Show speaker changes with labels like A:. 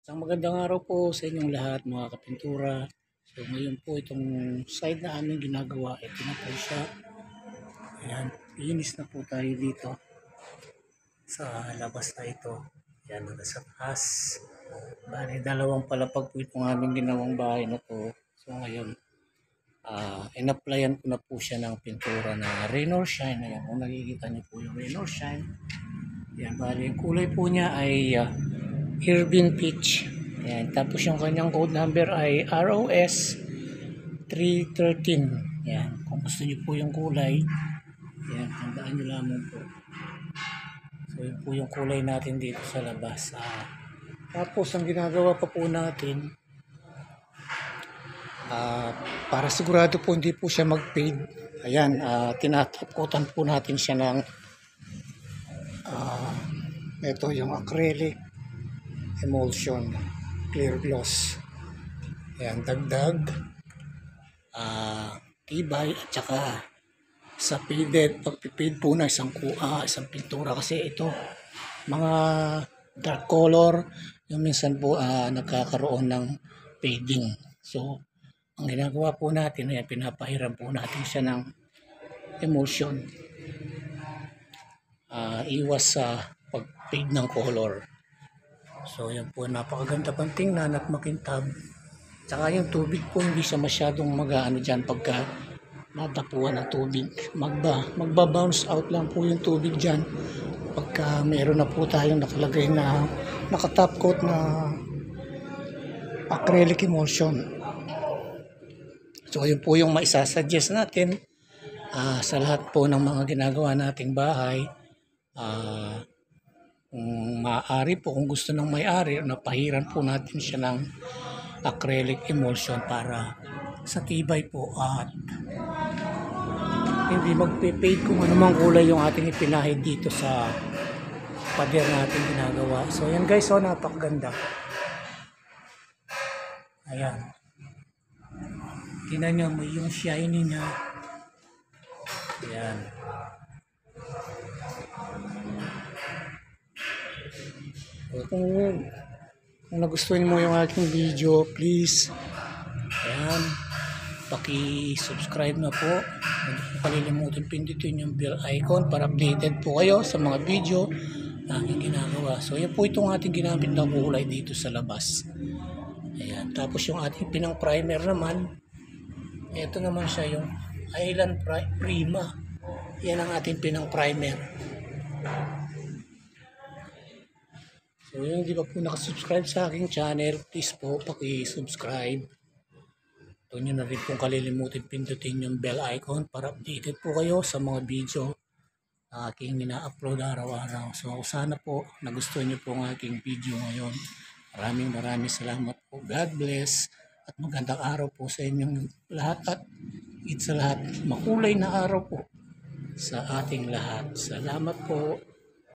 A: Isang magandang araw po sa inyong lahat mga kapintura. So ngayon po itong side na aming ginagawa, ito na po siya. Ayan, linis na po tayo dito sa labas na ito. Ayan, nasa taas. Bali, dalawang palapag po itong aming ginawang bahay na to. So ngayon, in-applyan ko na po siya ng pintura na Rain or Shine. Ayan, kung nakikita niyo po yung Rain or Shine. Ayan, bali, yung kulay po niya ay Irvin Peach. Ayan, tapos yung kanyang code number ay ROS 313. Ayan, kung gusto niyo po yung kulay, ayan, tandaan niyo lamang po. So yun po yung kulay natin dito sa labas. Tapos ang ginagawa pa po natin, para sigurado po hindi po siya mag-fade. Ayan, tinataputan po natin siya ng ito yung acrylic emulsion clear gloss. Ayan, dagdag tibay at saka sa faded, pagpipade po na isang pintura kasi ito mga dark color yung minsan po nagkakaroon ng fading. So ang ginagawa po natin ay pinapahiram po natin siya ng emulsion, iwas sa pag-fade ng color. So yan po, napakaganda pang tingnan at makintab. Tsaka yung tubig po hindi siya masyadong mag-ano dyan pagka matapuan ng tubig. Magba-bounce out lang po yung tubig dyan pagka meron na po tayong nakalagay na naka-top coat na acrylic emulsion. So yun po yung maisasuggest natin sa lahat po ng mga ginagawa nating bahay. Kung maaari po, kung gusto ng may-ari, napahiran po natin siya ng acrylic emulsion para sa tibay po at hindi magpe-fade kung anumang kulay yung ating ipinahid dito sa pader natin ginagawa. So yan guys, so napakaganda. Ayan. Tingnan nyo mo yung shiny niya. Ayan. So, kung nagustuhan mo yung aking video, please, ayan, paki-subscribe na po. Hindi po kalilimutan pindutin yung bell icon para updated po kayo sa mga video na aking ginagawa. So yan po itong ating ginamit na kulay dito sa labas. Ayan. Tapos yung ating pinang primer naman, ito naman siya yung Island Prima. Yan ang ating pinang primer. So yung di ba po nakasubscribe sa aking channel, please po paki-subscribe. Huwag nyo na rin pong kalilimutin pindutin yung bell icon para updated po kayo sa mga video na aking ina-upload araw-araw. So sana po nagustuhan nyo po ang aking video ngayon. Maraming salamat po. God bless at magandang araw po sa inyong lahat at sa lahat makulay na araw po sa ating lahat. Salamat po.